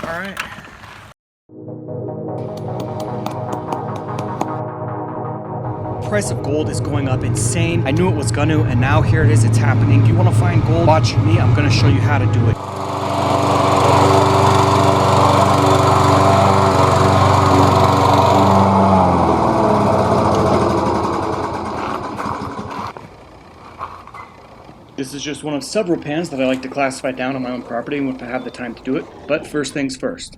All right. Price of gold is going up insane. I knew it was gonna, and now here it is, it's happening. You wanna find gold? Watch me, I'm gonna show you how to do it. This is just one of several pans that I like to classify down on my own property and if I have the time to do it. But first things first.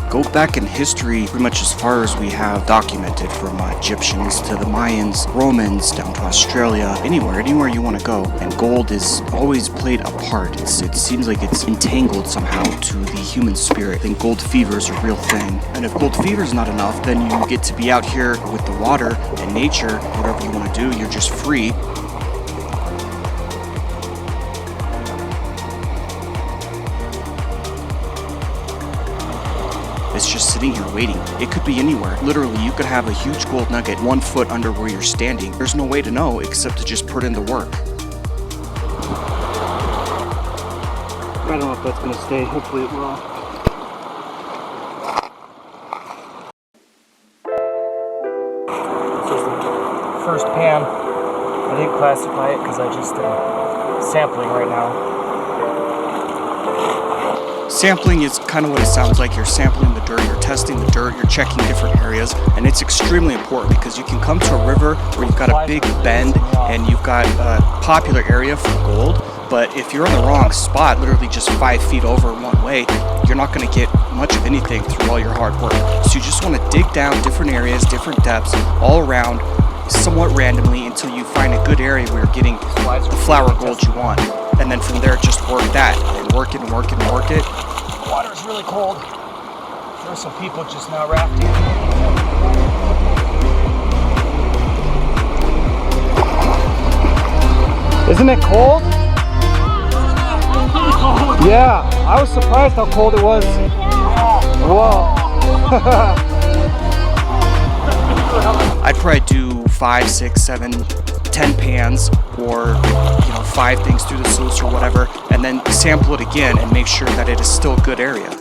Go back in history pretty much as far as we have documented, from Egyptians to the Mayans, Romans, down to Australia, anywhere you want to go. And gold is always played a part. It seems like it's entangled somehow to the human spirit. I think gold fever is a real thing. And if gold fever is not enough, then you get to be out here with the water and nature, whatever you want to do, you're just free. It's just sitting here waiting. It could be anywhere. Literally, you could have a huge gold nugget 1 foot under where you're standing. There's no way to know except to just put in the work. I don't know if that's gonna stay. Hopefully it will. This is the first pan. I didn't classify it because I just sampling right now. Sampling is kind of what it sounds like. You're sampling the dirt, you're testing the dirt, you're checking different areas, and it's extremely important because you can come to a river where you've got a big bend and you've got a popular area for gold, but if you're on the wrong spot, literally just 5 feet over one way, you're not going to get much of anything through all your hard work. So you just want to dig down different areas, different depths, all around, somewhat randomly, until you find a good area where you're getting the flower gold you want. And then from there, just work that and work it and work it and work it. The water is really cold. There are some people just now rafting. Isn't it cold? Yeah, I was surprised how cold it was. Whoa. I'd probably do 5, 6, 7, 10 pans, or 5 things through the sluice or whatever, and then sample it again and make sure that it is still a good area.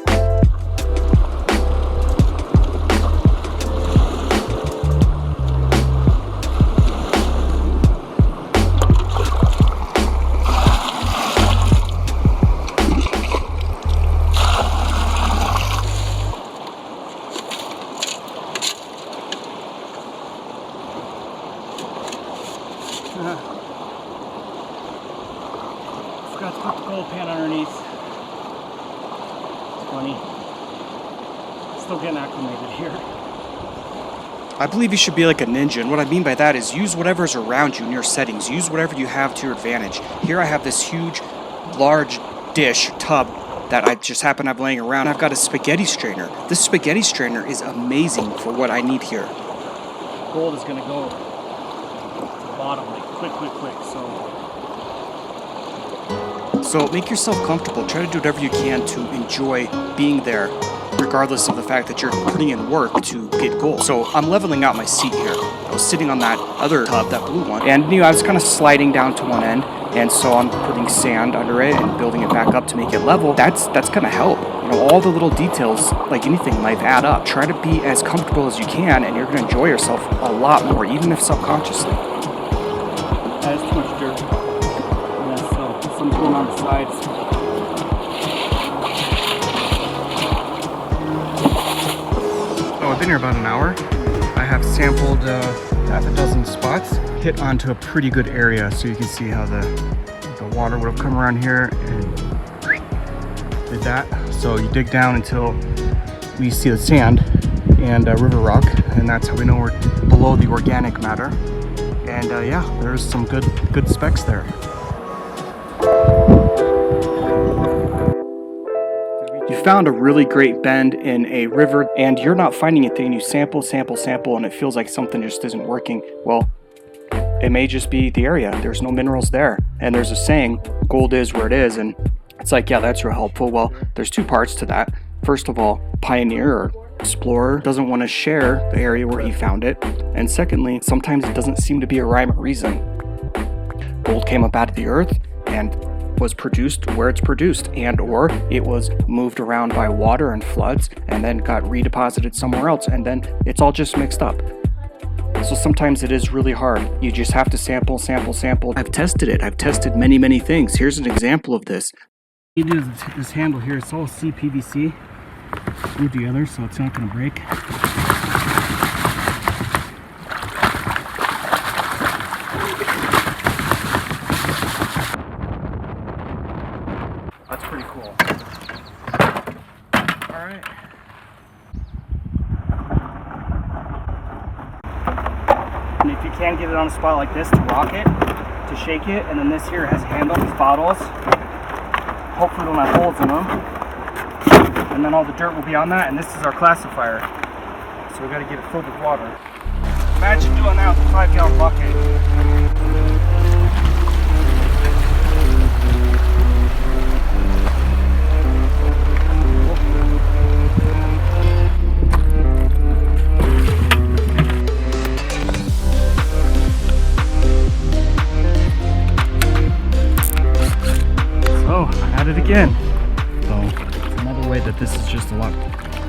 Forgot to put the gold pan underneath. It's funny. Still getting acclimated here. I believe you should be like a ninja, and what I mean by that is use whatever's around you in your settings. Use whatever you have to your advantage. Here I have this huge, large dish, tub, that I just happen to have laying around. I've got a spaghetti strainer. This spaghetti strainer is amazing for what I need here. Gold is going to go to the bottom, like quick. So make yourself comfortable. Try to do whatever you can to enjoy being there, regardless of the fact that you're putting in work to get gold. So I'm leveling out my seat here. I was sitting on that other tub, that blue one, and I was kind of sliding down to one end, and so I'm putting sand under it and building it back up to make it level. That's gonna help. All the little details, like anything in life, add up. Try to be as comfortable as you can, and you're gonna enjoy yourself a lot more, even if subconsciously. That is too much dirt. Some going on the sides. Oh, I've been here about an hour. I have sampled half a dozen spots. Hit onto a pretty good area, so you can see how the water would have come around here and did that. So you dig down until we see the sand and river rock, and that's how we know we're below the organic matter. And yeah, there's some good specs there. You found a really great bend in a river and you're not finding anything. You sample, and it feels like something just isn't working. Well, it may just be the area. There's no minerals there. And there's a saying, gold is where it is. And it's like, yeah, that's real helpful. Well, there's 2 parts to that. First of all, pioneer or explorer doesn't want to share the area where he found it. And secondly, sometimes it doesn't seem to be a rhyme or reason. Gold came up out of the earth, and was produced where it's produced, and or it was moved around by water and floods and then got redeposited somewhere else, and then it's all just mixed up. So sometimes it is really hard. You just have to sample. I've tested it. I've tested many things. Here's an example of this. You do this handle here, it's all CPVC glued together, so it's not going to break. That's pretty cool. All right. And if you can get it on a spot like this to rock it, to shake it, and then this here has a handle, these bottles. Hopefully they'll have holes in them. And then all the dirt will be on that, and this is our classifier. So we got to get it filled with water. Imagine doing that with a 5-gallon bucket. At it again. So it's another way that this is just a lot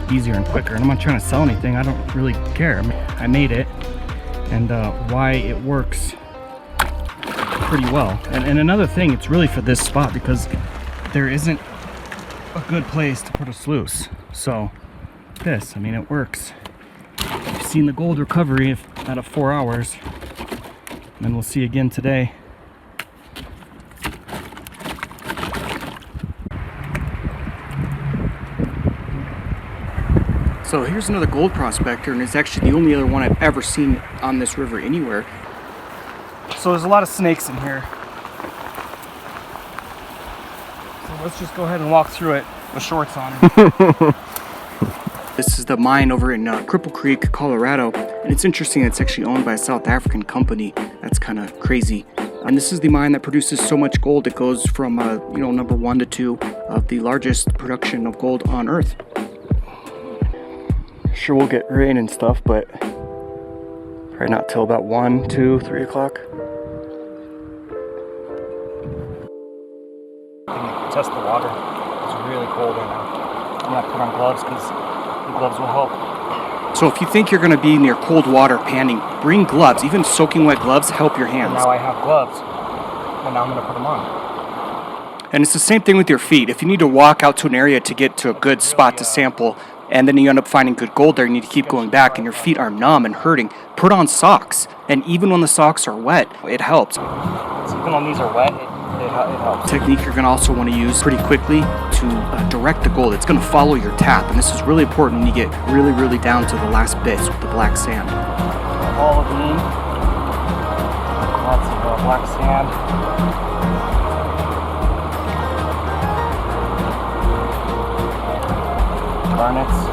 easier and quicker. And I'm not trying to sell anything. I don't really care. I made it, and why it works pretty well. And another thing, it's really for this spot because there isn't a good place to put a sluice. So this, I mean, it works. You've seen the gold recovery out of 4 hours, and we'll see again today. So here's another gold prospector, and it's actually the only other one I've ever seen on this river anywhere. So there's a lot of snakes in here. So let's just go ahead and walk through it with shorts on. This is the mine over in Cripple Creek, Colorado, and it's interesting, it's actually owned by a South African company. That's kind of crazy. And this is the mine that produces so much gold. It goes from number 1 to 2 of the largest production of gold on Earth. Sure, we'll get rain and stuff, but probably not till about 1, 2, 3 o'clock. Test the water. It's really cold right now. I'm gonna put on gloves because the gloves will help. So if you think you're gonna be near cold water panning, bring gloves. Even soaking wet gloves help your hands. And now I have gloves, and now I'm gonna put them on. And it's the same thing with your feet. If you need to walk out to an area to get to a good spot to sample, and then you end up finding good gold there, you need to keep going back, and your feet are numb and hurting, put on socks. And even when the socks are wet, it helps. So even when these are wet, it helps. Technique you're going to also want to use pretty quickly to direct the gold. It's going to follow your tap, and this is really important when you get really down to the last bits with the black sand. Olivine, lots of black sand. Garnets.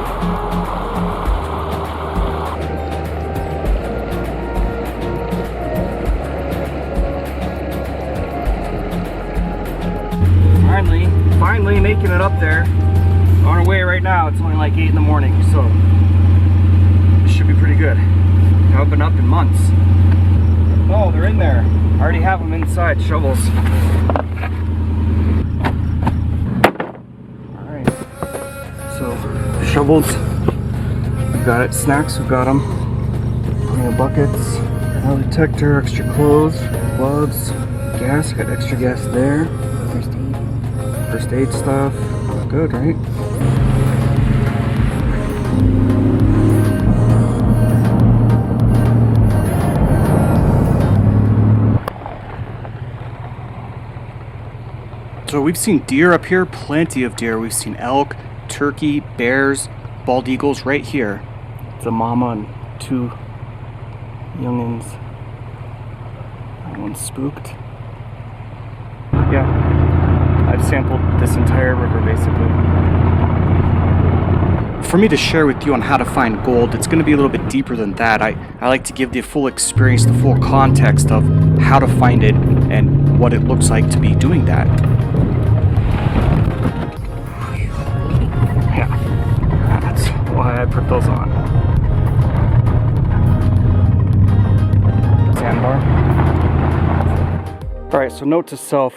Finally making it up there. On our way right now. It's only like 8 in the morning, so this should be pretty good. Haven't been up in months. Oh, they're in there. I already have them inside, shovels. So, shovels, we've got it. Snacks, we've got them. Plenty of buckets, metal detector, extra clothes, gloves, gas, got extra gas there. First aid stuff, good, right? So we've seen deer up here, plenty of deer. We've seen elk, turkey, bears, bald eagles right here. It's a mama and 2 youngins. That one's spooked. Yeah, I've sampled this entire river basically. For me to share with you on how to find gold, it's going to be a little bit deeper than that. I like to give the full experience, the full context of how to find it and what it looks like to be doing that. Yeah, that's why I put those on. Sandbar. Alright, so note to self,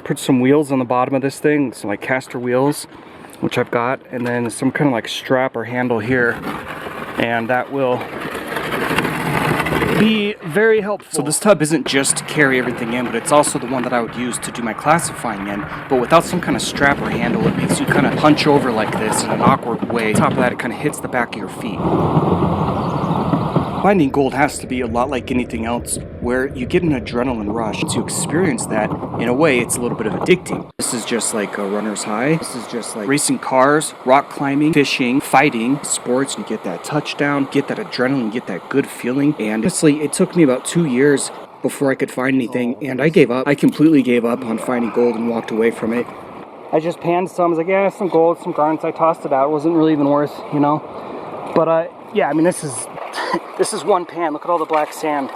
put some wheels on the bottom of this thing, some like caster wheels, which I've got, and then some kind of like strap or handle here, and that will be very helpful. So this tub isn't just to carry everything in, but it's also the one that I would use to do my classifying in, but without some kind of strap or handle, it makes you kind of hunch over like this in an awkward way. On top of that, it kind of hits the back of your feet. Finding gold has to be a lot like anything else, where you get an adrenaline rush. To experience that, in a way, it's a little bit of addicting. This is just like a runner's high. This is just like racing cars, rock climbing, fishing, fighting, sports. You get that touchdown, get that adrenaline, get that good feeling. And honestly, it took me about 2 years before I could find anything, and I gave up. I completely gave up on finding gold and walked away from it. I just panned some. I was like, yeah, some gold, some garnets. I tossed it out. It wasn't really even worth, you know. But yeah, I mean, this is this is one pan. Look at all the black sand.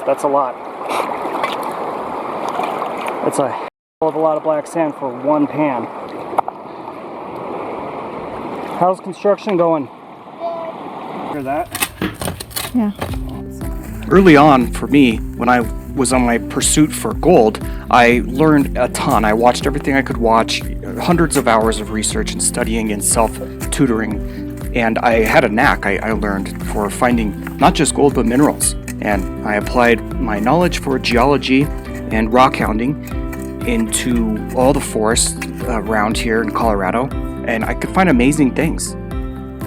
That's a lot. That's a hell of a lot of black sand for one pan. How's construction going? Hear that? Yeah. Early on, for me, when I was on my pursuit for gold, I learned a ton. I watched everything I could watch, hundreds of hours of research and studying and self-tutoring, and I had a knack, I learned, for finding not just gold but minerals. And I applied my knowledge for geology and rock hounding into all the forests around here in Colorado, and I could find amazing things.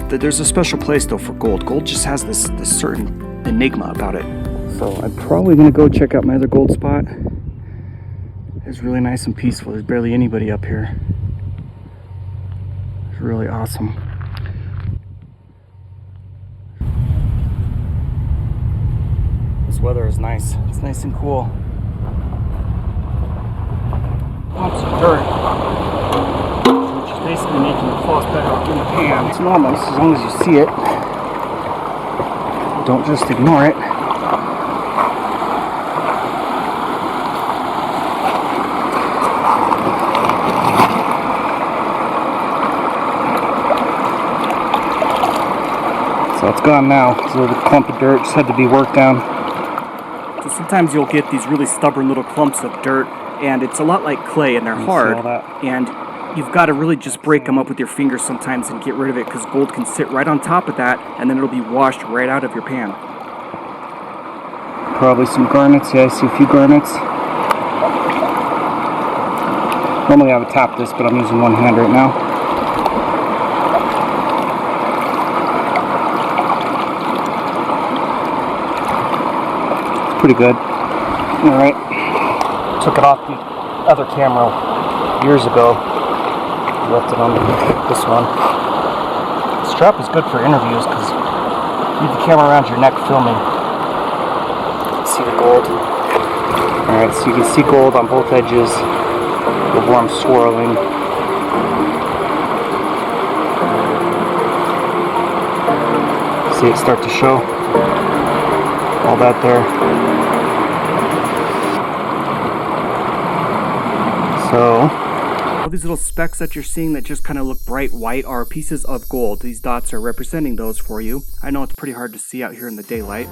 There's a special place though for gold. Gold just has this certain enigma about it. So I'm probably gonna go check out my other gold spot. It's really nice and peaceful. There's barely anybody up here. It's really awesome. This weather is nice. It's nice and cool. Lots of dirt, which is basically making the false bedrock in the pan. It's normal as long as you see it. Don't just ignore it. So it's gone now. So the clump of dirt just had to be worked down. So sometimes you'll get these really stubborn little clumps of dirt, and it's a lot like clay, and they're hard. And you've got to really just break them up with your fingers sometimes and get rid of it, because gold can sit right on top of that, and then it'll be washed right out of your pan. Probably some garnets. Yeah, I see a few garnets. Normally I would tap this, but I'm using one hand right now. Pretty good. All right. Took it off the other camera years ago. Left it on this one. The strap is good for interviews because you need the camera around your neck filming. See the gold. All right, so you can see gold on both edges of where I'm swirling. See it start to show. All that there. So, all these little specks that you're seeing that just kind of look bright white are pieces of gold. These dots are representing those for you. I know it's pretty hard to see out here in the daylight.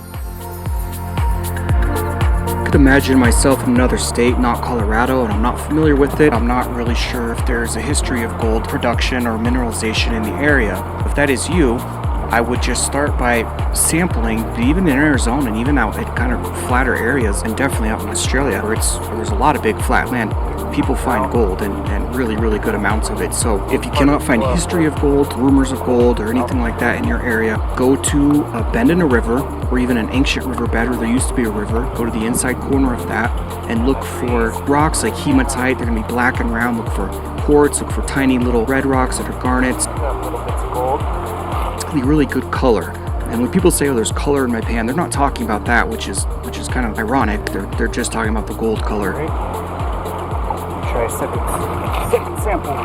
I could imagine myself in another state, not Colorado, and I'm not familiar with it. I'm not really sure if there's a history of gold production or mineralization in the area. If that is you, I would just start by sampling, even in Arizona and even out at kind of flatter areas, and definitely out in Australia where there's a lot of big flat land. People find gold and really, really good amounts of it. So if you cannot find history of gold, rumors of gold, or anything like that in your area, go to a bend in a river or even an ancient riverbed where there used to be a river. Go to the inside corner of that and look for rocks like hematite. They're going to be black and round. Look for quartz. Look for tiny little red rocks that are garnets. Little bits of gold. Be really good color. And when people say, oh, there's color in my pan, they're not talking about that, which is kind of ironic. They're just talking about the gold color. Try a second sample.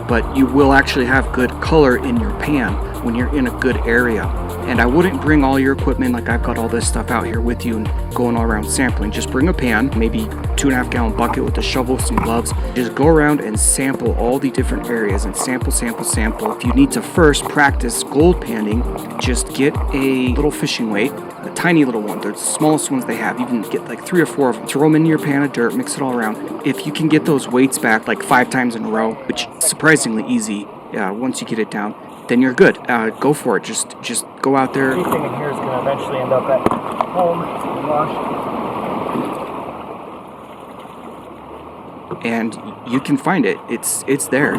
But you will actually have good color in your pan when you're in a good area. And I wouldn't bring all your equipment like I've got all this stuff out here with you and going all around sampling. Just bring a pan, maybe 2.5 gallon bucket with a shovel, some gloves. Just go around and sample all the different areas and sample. If you need to first practice gold panning, just get a little fishing weight, a tiny little one. They're the smallest ones they have. You can get like 3 or 4 of them. Throw them into your pan of dirt, mix it all around. If you can get those weights back like 5 times in a row, which is surprisingly easy once you get it down, then you're good. Go for it. Just go out there. Everything in here is going to eventually end up at home. It's going to wash. And you can find it. It's there.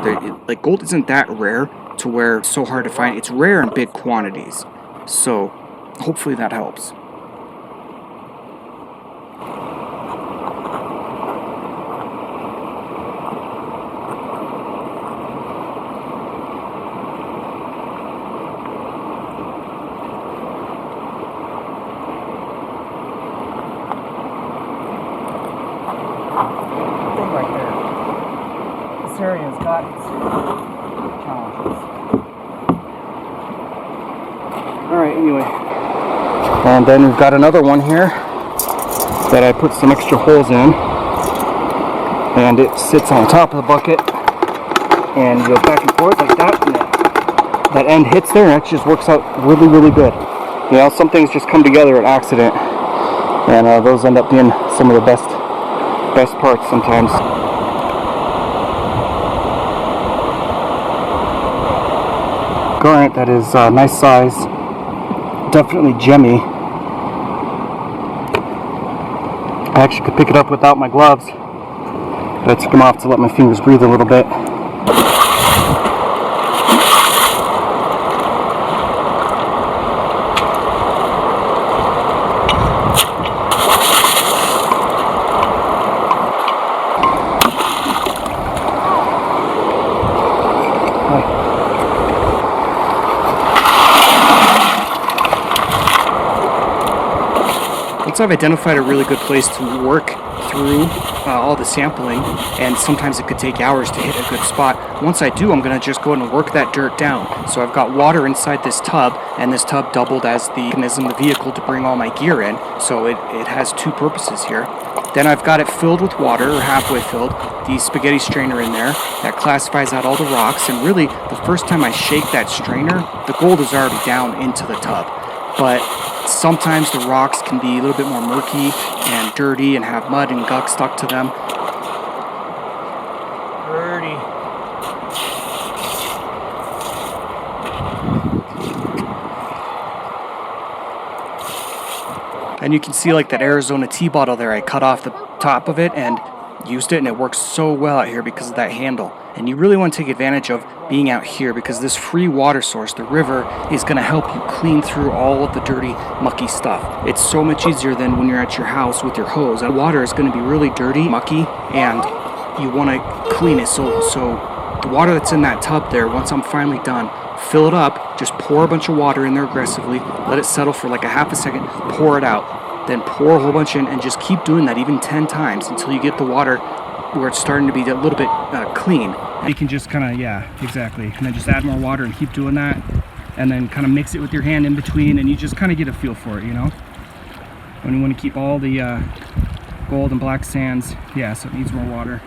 Like gold isn't that rare to where it's so hard to find. It's rare in big quantities. So hopefully that helps. This area has got its challenges. Alright, anyway. And then we've got another one here that I put some extra holes in. And it sits on top of the bucket. And you go back and forth like that. And that end hits there and it just works out really, really good. You know, some things just come together at accident. And those end up being some of the best parts sometimes. Garnet that is nice size, definitely gemmy. I actually could pick it up without my gloves, but I took them off to let my fingers breathe a little bit. Once I've identified a really good place to work through all the sampling, and sometimes it could take hours to hit a good spot, once I do, I'm going to just go ahead and work that dirt down. So I've got water inside this tub, and this tub doubled as the mechanism, the vehicle to bring all my gear in, so it has 2 purposes here. Then I've got it filled with water, or halfway filled, the spaghetti strainer in there that classifies out all the rocks, and really the first time I shake that strainer, the gold is already down into the tub. But sometimes the rocks can be a little bit more murky and dirty and have mud and gunk stuck to them. Dirty. And you can see like that Arizona tea bottle there, I cut off the top of it and used it, and it works so well out here because of that handle. And you really want to take advantage of being out here because this free water source, the river, is going to help you clean through all of the dirty, mucky stuff. It's so much easier than when you're at your house with your hose. That water is going to be really dirty, mucky, and you want to clean it. So the water that's in that tub there, once I'm finally done, fill it up, just pour a bunch of water in there aggressively, let it settle for like a half a second, pour it out, then pour a whole bunch in, and just keep doing that even 10 times until you get the water where it's starting to be a little bit clean. You can just kind of, yeah, exactly. And then just add more water and keep doing that. And then kind of mix it with your hand in between, and you just kind of get a feel for it, you know? When you want to keep all the gold and black sands, yeah, so it needs more water.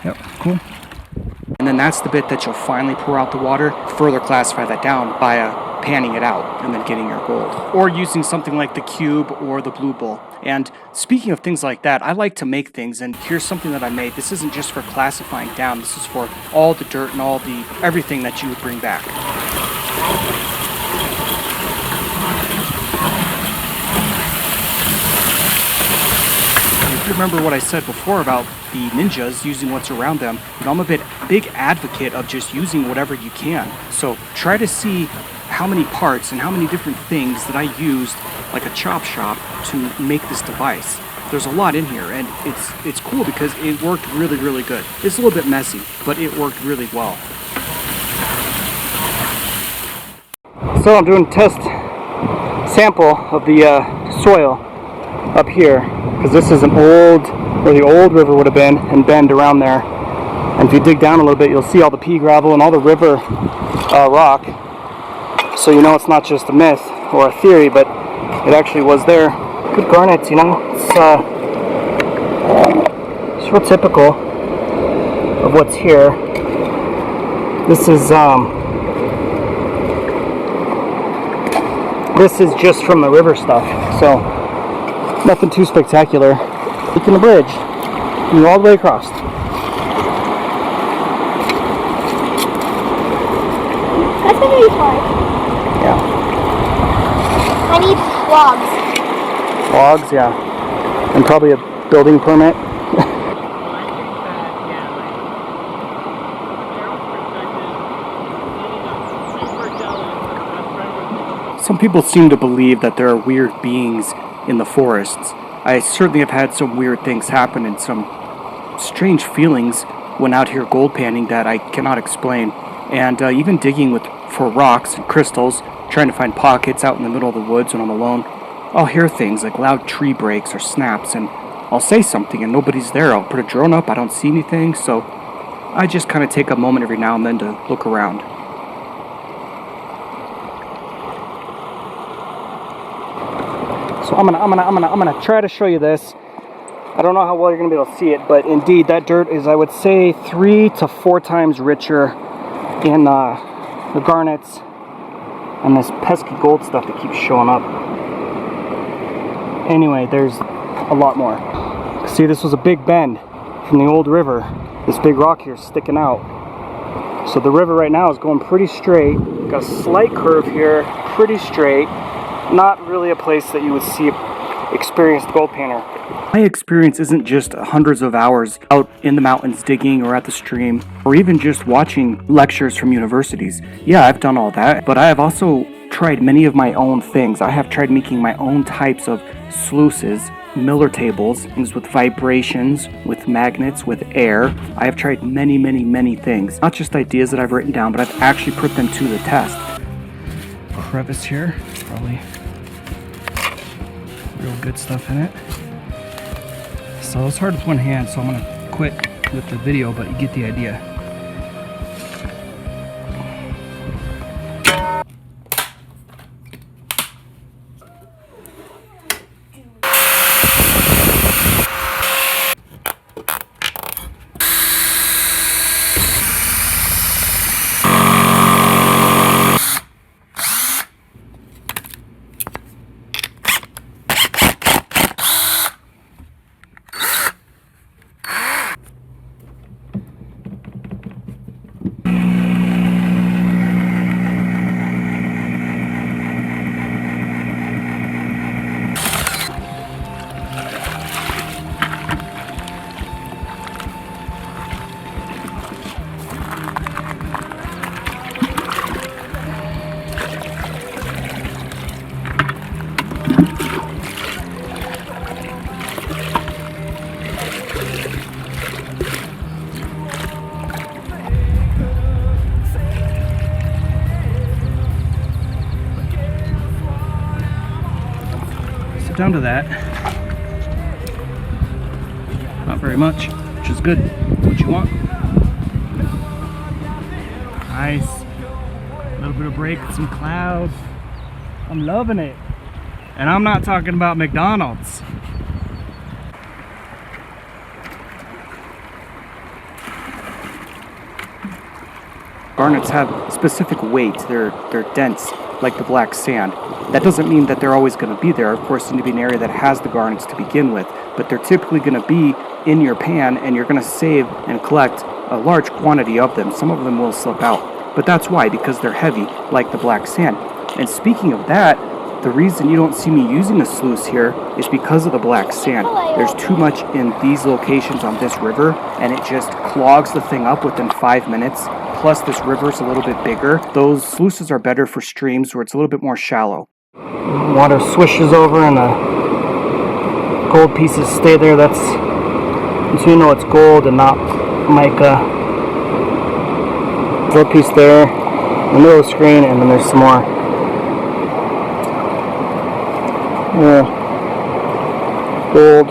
Yep, cool. And then that's the bit that you'll finally pour out the water, further classify that down by panning it out and then getting your gold. Or using something like the cube or the blue bowl. And speaking of things like that, I like to make things, and here's something that I made. This isn't just for classifying down, this is for all the dirt and all the everything that you would bring back. If you remember what I said before about the ninjas using what's around them, you know, I'm a big advocate of just using whatever you can. So try to see how many parts and how many different things that I used, like a chop shop, to make this device. There's a lot in here, and it's cool because it worked really, really good. It's a little bit messy, but it worked really well. So I'm doing a test sample of the soil up here, because this is an old, where the old river would have been, and bend around there. And And if you dig down a little bit, you'll see all the pea gravel and all the river rock. So you know it's not just a myth or a theory, but it actually was there. Good garnets, you know. It's real typical of what's here. This is just from the river stuff, so nothing too spectacular. Taking the bridge, and all the way across. That's gonna be fun. Yeah. I need logs. Logs, yeah. And probably a building permit. Some people seem to believe that there are weird beings in the forests. I certainly have had some weird things happen and some strange feelings when out here gold panning that I cannot explain. And even digging for rocks and crystals, trying to find pockets out in the middle of the woods when I'm alone, I'll hear things like loud tree breaks or snaps, and I'll say something and nobody's there. I'll put a drone up, I don't see anything, so I just kind of take a moment every now and then to look around. So I'm gonna try to show you this. I don't know how well you're gonna be able to see it, but indeed that dirt is, I would say, 3 to 4 times richer in the garnets and this pesky gold stuff that keeps showing up. Anyway, there's a lot more. See, this was a big bend from the old river. This big rock here is sticking out. So the river right now is going pretty straight. Got a slight curve here, pretty straight. Not really a place that you would see an experienced gold panner. My experience isn't just hundreds of hours out in the mountains digging or at the stream, or even just watching lectures from universities. Yeah, I've done all that, but I have also tried many of my own things. I have tried making my own types of sluices, Miller tables, things with vibrations, with magnets, with air. I have tried many, many, many things. Not just ideas that I've written down, but I've actually put them to the test. Crevice here, probably real good stuff in it. So it's hard with one hand, so I'm gonna quit with the video, but you get the idea. Down to that. Not very much, which is good. What you want. Nice. A little bit of break with some clouds. I'm loving it. And I'm not talking about McDonald's. Garnets have specific weight. They're dense, like the black sand. That doesn't mean that they're always going to be there. Of course, you need to be an area that has the garnets to begin with, but they're typically going to be in your pan, and you're going to save and collect a large quantity of them. Some of them will slip out, but that's why, because they're heavy, like the black sand. And speaking of that, the reason you don't see me using a sluice here is because of the black sand. There's too much in these locations on this river, and it just clogs the thing up within 5 minutes. Plus, this river's a little bit bigger. Those sluices are better for streams where it's a little bit more shallow. Water swishes over and the gold pieces stay there. That's so you know it's gold and not mica. Gold piece there, in the middle of the screen, and then there's some more. Gold.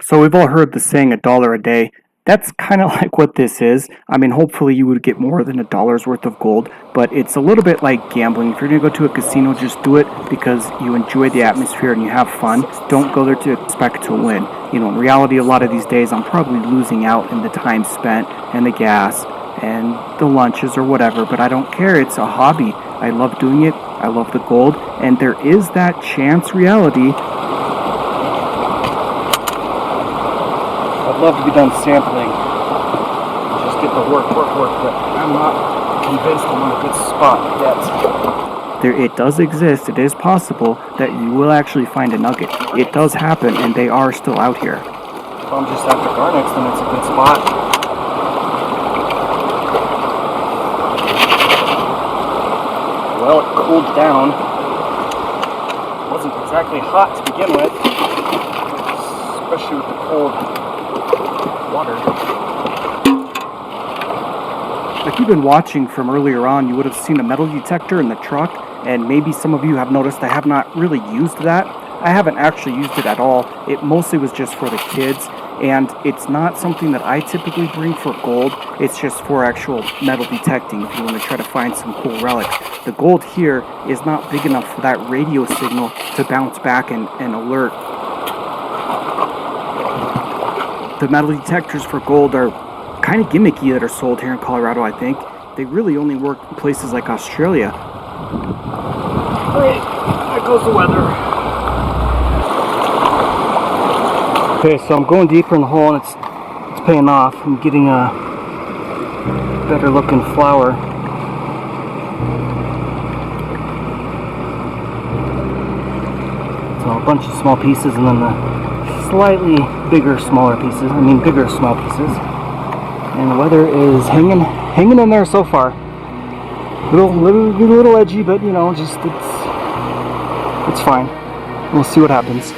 So we've all heard the saying $1 a day. That's kind of like what this is. I mean, hopefully you would get more than $1's worth of gold, but it's a little bit like gambling. If you're going to go to a casino, just do it because you enjoy the atmosphere and you have fun. Don't go there to expect to win. You know, in reality, a lot of these days, I'm probably losing out in the time spent and the gas and the lunches or whatever, but I don't care. It's a hobby. I love doing it. I love the gold, and there is that chance reality. I'd love to be done sampling, just get the work, but I'm not convinced I'm in a good spot yet. It does exist, it is possible that you will actually find a nugget. It does happen, and they are still out here. If I'm just after garnets, then it's a good spot. Well, it cooled down. It wasn't exactly hot to begin with, especially with the cold water. If you've been watching from earlier on, you would have seen a metal detector in the truck, and maybe some of you have noticed I have not really used that. I haven't actually used it at all. It mostly was just for the kids, and it's not something that I typically bring for gold. It's just for actual metal detecting if you want to try to find some cool relics. The gold here is not big enough for that radio signal to bounce back and alert. The metal detectors for gold are kind of gimmicky that are sold here in Colorado, I think. They really only work in places like Australia. Great, there goes the weather. Okay, so I'm going deeper in the hole and it's paying off. I'm getting a better looking flower. So a bunch of small pieces and then the slightly bigger, smaller pieces. I mean bigger, small pieces. And the weather is hanging in there so far. Little edgy, but you know, just it's fine. We'll see what happens.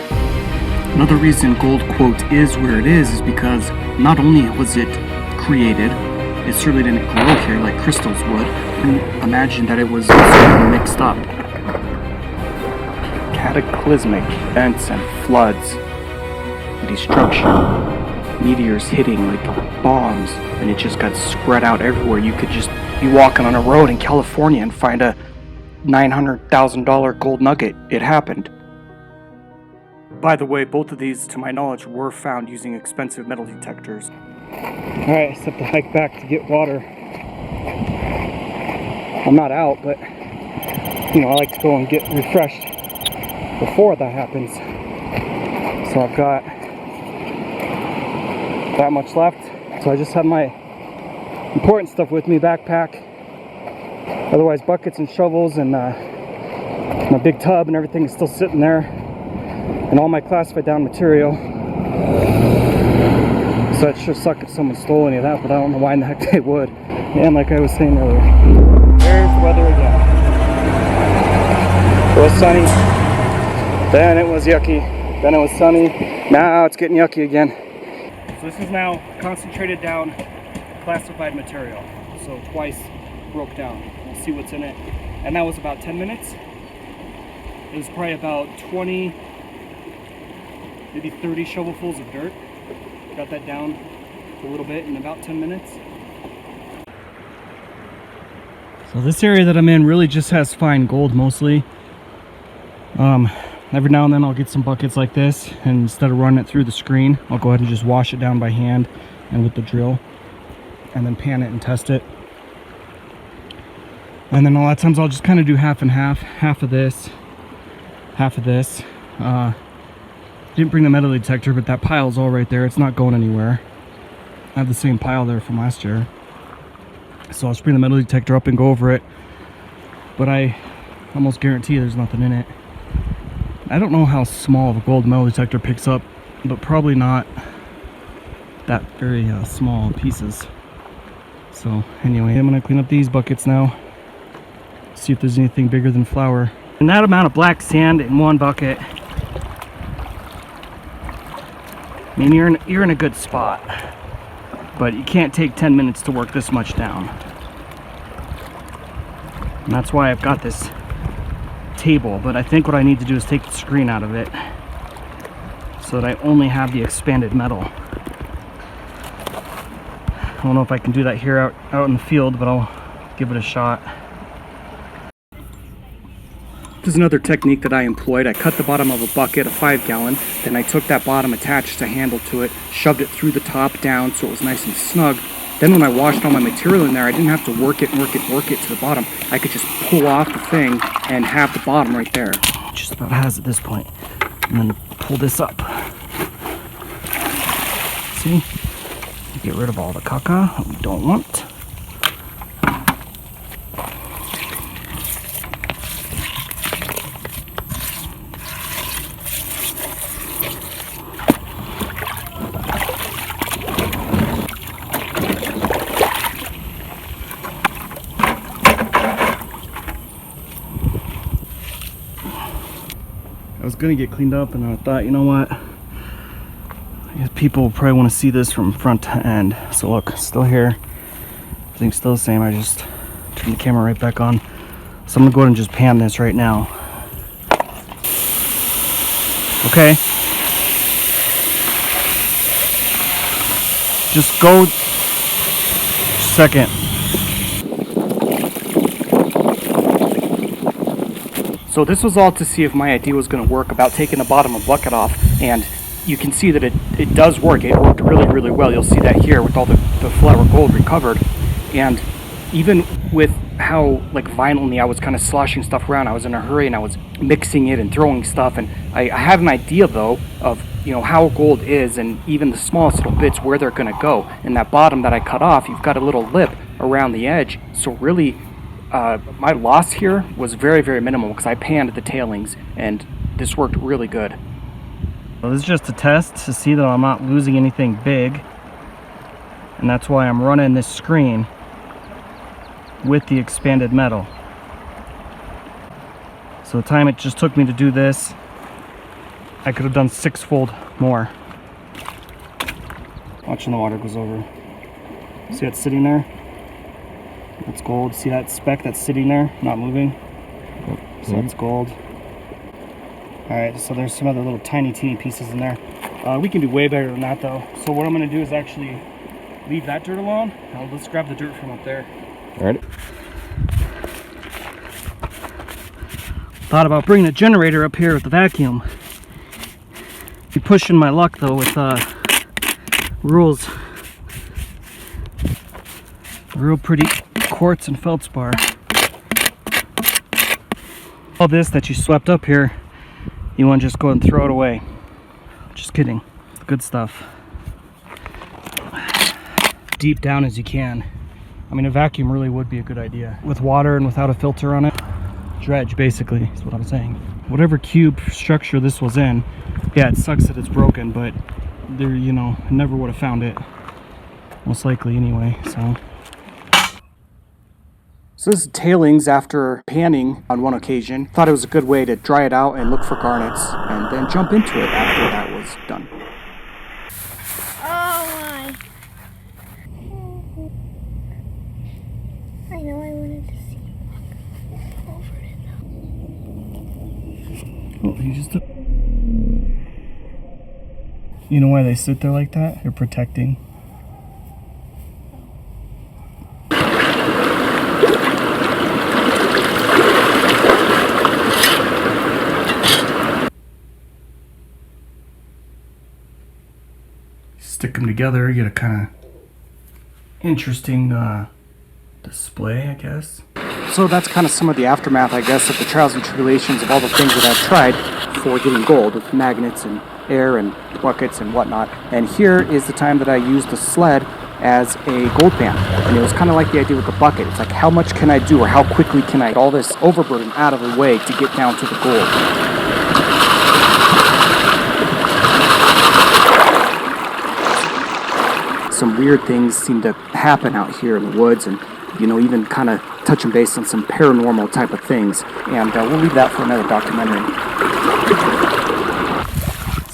Another reason Gold Quote is where it is because not only was it created, it certainly didn't grow here like crystals would. And imagine that it was mixed up. Cataclysmic events and floods, destruction, meteors hitting like bombs, and it just got spread out everywhere. You could just be walking on a road in California and find a $900,000 gold nugget. It happened. By the way, both of these, to my knowledge, were found using expensive metal detectors. Alright, I just have to hike back to get water. I'm not out, but, you know, I like to go and get refreshed before that happens. So I've got that much left. So I just have my important stuff with me, backpack. Otherwise, buckets and shovels and my big tub and everything is still sitting there. And all my classified down material. So it'd sure suck if someone stole any of that, but I don't know why in the heck they would. And like I was saying earlier, there's the weather again. It was sunny, then it was yucky, then it was sunny, now it's getting yucky again. So this is now concentrated down classified material. So twice broke down. We'll see what's in it. And that was about 10 minutes. It was probably about 20, maybe 30 shovelfuls of dirt. Got that down a little bit in about 10 minutes. So this area that I'm in really just has fine gold mostly. Every now and then I'll get some buckets like this, and instead of running it through the screen, I'll go ahead and just wash it down by hand and with the drill, and then pan it and test it. And then a lot of times I'll just kind of do half and half of this, half of this. Didn't bring the metal detector, but that pile's all right there. It's not going anywhere. I have the same pile there from last year. So I'll just bring the metal detector up and go over it. But I almost guarantee there's nothing in it. I don't know how small of a gold metal detector picks up, but probably not that very small pieces. So anyway, I'm gonna clean up these buckets now. See if there's anything bigger than flour. And that amount of black sand in one bucket, I mean, you're in a good spot, but you can't take 10 minutes to work this much down. And that's why I've got this table, but I think what I need to do is take the screen out of it so that I only have the expanded metal. I don't know if I can do that here out in the field, but I'll give it a shot. This is another technique that I employed. I cut the bottom of a bucket, a 5-gallon, then I took that bottom, attached a handle to it, shoved it through the top down so it was nice and snug. Then when I washed all my material in there, I didn't have to work it to the bottom. I could just pull off the thing and have the bottom right there. Just about has at this point. And then pull this up. See? Get rid of all the caca that we don't want. I was gonna get cleaned up, and I thought, you know what? I guess people will probably want to see this from front to end. So look, still here. Everything's still the same. I just turned the camera right back on. So I'm gonna go ahead and just pan this right now. Okay. Just go. Second. So this was all to see if my idea was going to work about taking the bottom of the bucket off, and you can see that it does work. It worked really, really well. You'll see that here with all the flour gold recovered. And even with how like violently I was kind of sloshing stuff around, I was in a hurry and I was mixing it and throwing stuff. And I have an idea though of, you know, how gold is, and even the smallest little bits where they're going to go. And that bottom that I cut off, you've got a little lip around the edge. So really, my loss here was very, very minimal because I panned the tailings, and this worked really good. Well, this is just a test to see that I'm not losing anything big, and that's why I'm running this screen with the expanded metal. So the time it just took me to do this, I could have done 6-fold more. Watching the water goes over. See it sitting there? That's gold. See that speck that's sitting there, not moving? So that's gold. Alright, so there's some other little tiny, teeny pieces in there. We can do way better than that though. So what I'm going to do is actually leave that dirt alone. Let's grab the dirt from up there. Alright. Thought about bringing a generator up here with the vacuum. Be pushing my luck though with rules. Real pretty quartz and feldspar. All this that you swept up here, you want to just go and throw it away. Just kidding. It's good stuff. Deep down as you can. I mean, a vacuum really would be a good idea. With water and without a filter on it. Dredge, basically, is what I'm saying. Whatever cube structure this was in, yeah, it sucks that it's broken, but there, you know, I never would have found it. Most likely anyway, so. So this is tailings after panning on one occasion. Thought it was a good way to dry it out and look for garnets, and then jump into it after that was done. Oh my. I know I wanted to see over it though. Well, you just... You know why they sit there like that? They're protecting. Stick them together, you get a kind of interesting display, I guess. So that's kind of some of the aftermath, I guess, of the trials and tribulations of all the things that I've tried for getting gold with magnets and air and buckets and whatnot. And here is the time that I used the sled as a gold pan. And it was kind of like the idea with the bucket. It's like, how much can I do, or how quickly can I get all this overburden out of the way to get down to the gold? Some weird things seem to happen out here in the woods, and, you know, even kind of touching base on some paranormal type of things. And we'll leave that for another documentary.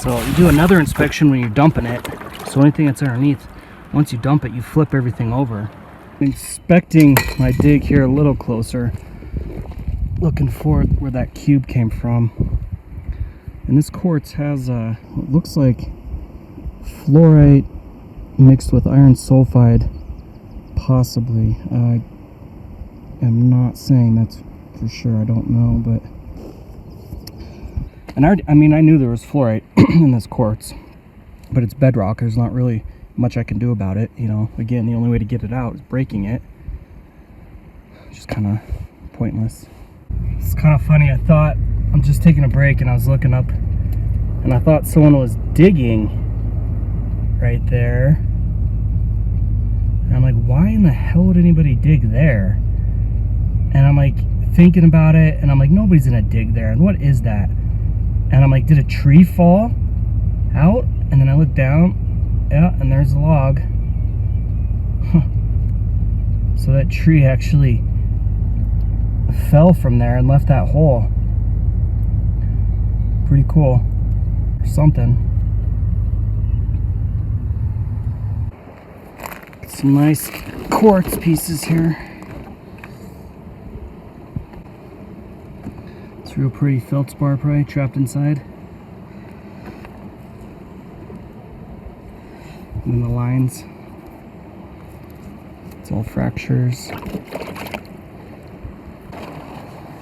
So you do another inspection when you're dumping it. So anything that's underneath, once you dump it, you flip everything over. Inspecting my dig here a little closer, looking for where that cube came from. And this quartz has what looks like fluorite mixed with iron sulfide, possibly. I am not saying that's for sure. I don't know, but I mean, I knew there was fluorite in this quartz, but it's bedrock. There's not really much I can do about it. You know, again, the only way to get it out is breaking it. It's just kind of pointless. It's kind of funny. I thought, I'm just taking a break and I was looking up and I thought someone was digging right there. And I'm like, why in the hell would anybody dig there? And I'm like thinking about it and I'm like, nobody's gonna dig there. And what is that? And I'm like, did a tree fall out? And then I look down, yeah, and there's a log. So that tree actually fell from there and left that hole. Pretty cool. Or something. Some nice quartz pieces here. It's real pretty feldspar probably trapped inside. And then the lines. It's all fractures.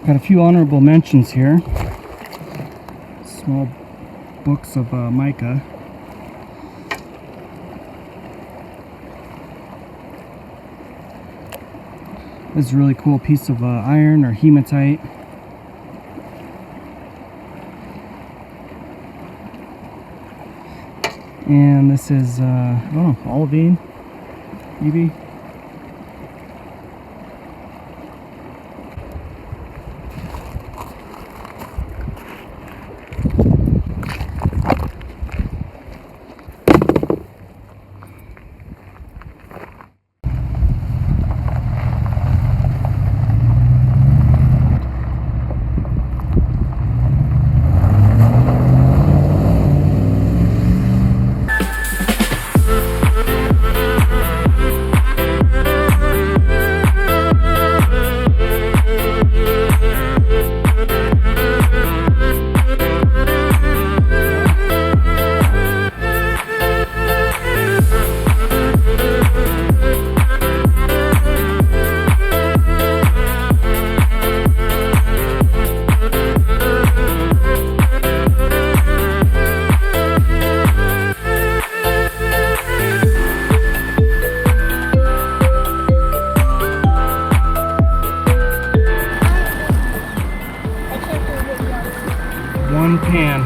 Got a few honorable mentions here. Small books of mica. This is a really cool piece of iron or hematite. And this is, I don't know, olivine, maybe. One pan.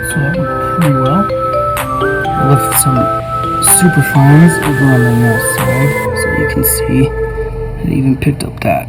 So that went pretty well. I left some super fines over on the side, so you can see it even picked up that